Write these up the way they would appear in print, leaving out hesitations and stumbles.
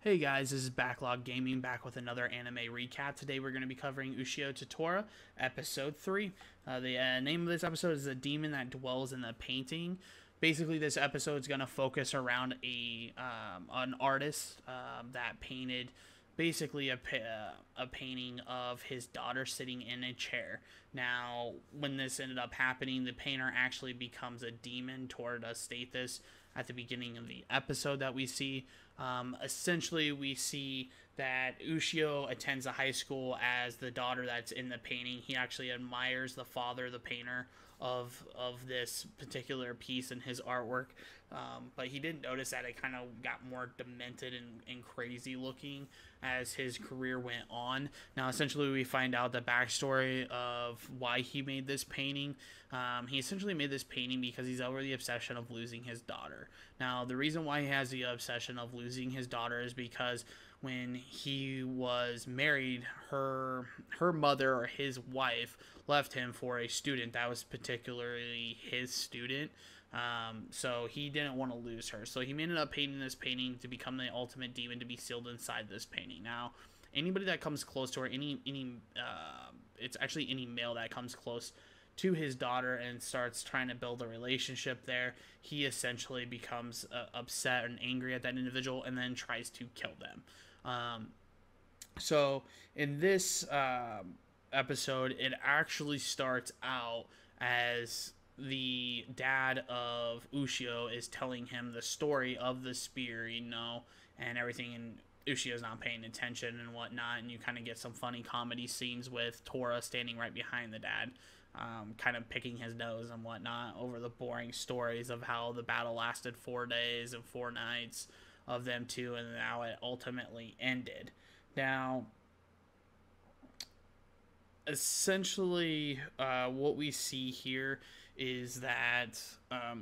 Hey guys, this is Backlog Gaming back with another anime recap. Today we're going to be covering Ushio to Tora, episode 3. The name of this episode is The Demon That Dwells in the Painting. Basically, this episode is going to focus around an artist that painted basically a painting of his daughter sitting in a chair. Now, when this ended up happening, the painter actually becomes a demon. Tora does state this at the beginning of the episode that we see. Essentially, we see that Ushio attends a high school as the daughter that's in the painting. He actually admires the father, the painter, of this particular piece in his artwork. But he didn't notice that it kind of got more demented and crazy looking as his career went on. Now, essentially, we find out the backstory of why he made this painting. He essentially made this painting because he's over the obsession of losing his daughter. Now, the reason why he has the obsession of losing his daughter is because when he was married, her mother or his wife left him for a student that was particularly his student. So he didn't want to lose her. So he ended up painting this painting to become the ultimate demon to be sealed inside this painting. Now, anybody that comes close to her, it's actually any male that comes close to his daughter and starts trying to build a relationship there, he essentially becomes upset and angry at that individual and then tries to kill them. So in this episode, it actually starts out as the dad of Ushio is telling him the story of the spear, and everything, and Ushio's not paying attention and whatnot, and you kind of get some funny comedy scenes with Tora standing right behind the dad, kind of picking his nose and whatnot over the boring stories of how the battle lasted 4 days and 4 nights of them two, and how it ultimately ended. Now, essentially, what we see here is that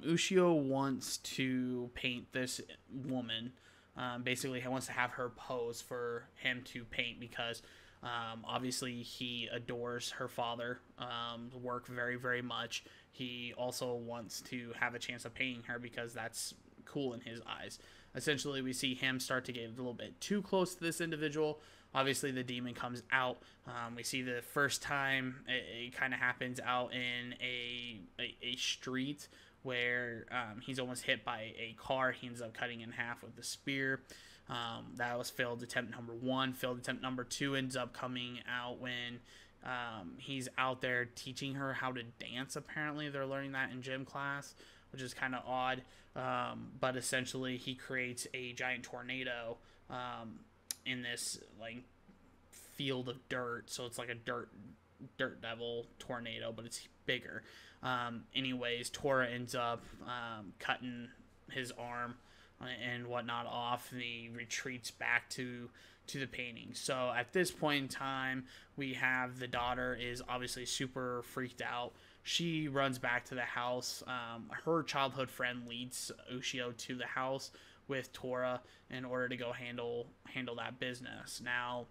Ushio wants to paint this woman. Basically, he wants to have her pose for him to paint because obviously he adores her father work very, very much. He also wants to have a chance of painting her because that's cool in his eyes. Essentially, we see him start to get a little bit too close to this individual. Obviously, the demon comes out. We see the first time it kind of happens out in a street where he's almost hit by a car. He ends up cutting in half with the spear. That was failed attempt number 1. Failed attempt number 2 ends up coming out when he's out there teaching her how to dance. Apparently, they're learning that in gym class, which is kind of odd. But essentially, he creates a giant tornado in this field of dirt. So it's like a dirt devil tornado, but it's bigger. Anyways, Tora ends up cutting his arm and whatnot off, and he retreats back to the painting. So at this point in time, we have the daughter is obviously super freaked out. She runs back to the house. Her childhood friend leads Ushio to the house with Tora in order to go handle that business. Now,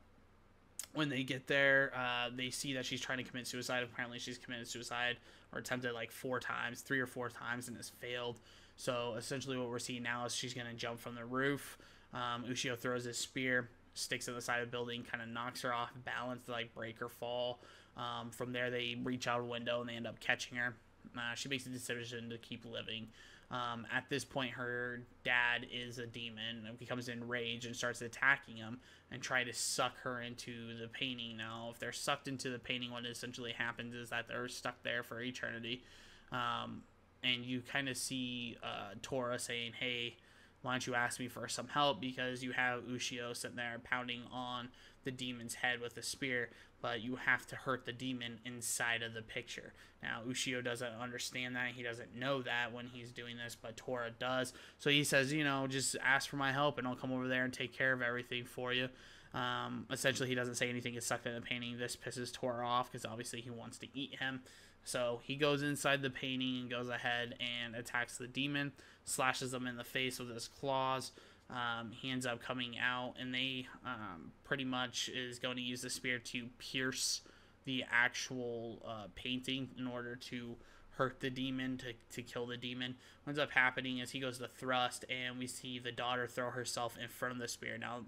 when they get there, they see that she's trying to commit suicide. Apparently, she's committed suicide or attempted 4 times, 3 or 4 times, and has failed. So essentially, what we're seeing now is she's going to jump from the roof. Ushio throws his spear, sticks at the side of the building, kind of knocks her off balance to break her fall. From there, they reach out a window and they end up catching her. She makes a decision to keep living. At this point, her dad is a demon and becomes enraged and starts attacking him and try to suck her into the painting. Now, if they're sucked into the painting, what essentially happens is that they're stuck there for eternity. And you kind of see Tora saying, hey, why don't you ask me for some help, because you have Ushio sitting there pounding on the demon's head with a spear, but you have to hurt the demon inside of the picture. Now, Ushio doesn't understand that. He doesn't know that when he's doing this, but Tora does. So he says, just ask for my help and I'll come over there and take care of everything for you. Essentially, he doesn't say anything is sucked in the painting. This pisses Tora off because obviously he wants to eat him. So he goes inside the painting and goes ahead and attacks the demon, slashes him in the face with his claws. He ends up coming out, and they pretty much is going to use the spear to pierce the actual painting in order to hurt the demon, to kill the demon. What ends up happening is he goes to thrust, and we see the daughter throw herself in front of the spear. Now,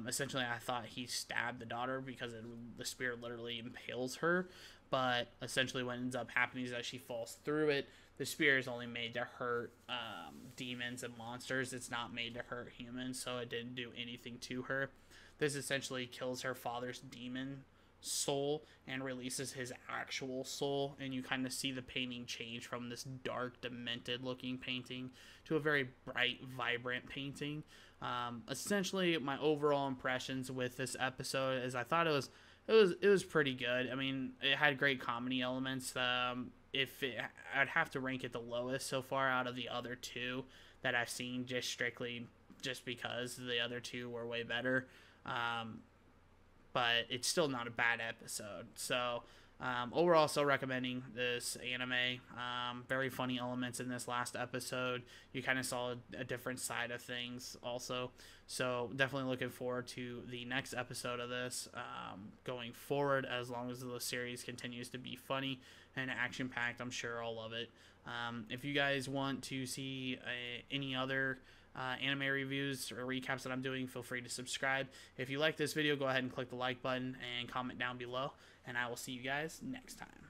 essentially, I thought he stabbed the daughter because the spear literally impales her, but essentially what ends up happening is that she falls through it. The spear is only made to hurt demons and monsters. It's not made to hurt humans, so it didn't do anything to her. This essentially kills her father's demon soul and releases his actual soul, and you kind of see the painting change from this dark, demented looking painting to a very bright, vibrant painting. Essentially, my overall impressions with this episode is I thought it was pretty good. I mean, it had great comedy elements. I'd have to rank it the lowest so far out of the other two that I've seen, just because the other two were way better. But it's still not a bad episode. So overall, still recommending this anime. Very funny elements in this last episode. You kind of saw a different side of things also. So definitely looking forward to the next episode of this going forward. As long as the series continues to be funny and action-packed, I'm sure I'll love it. If you guys want to see any other anime reviews or recaps that I'm doing, feel free to subscribe. If you like this video, go ahead and click the like button and comment down below, and I will see you guys next time.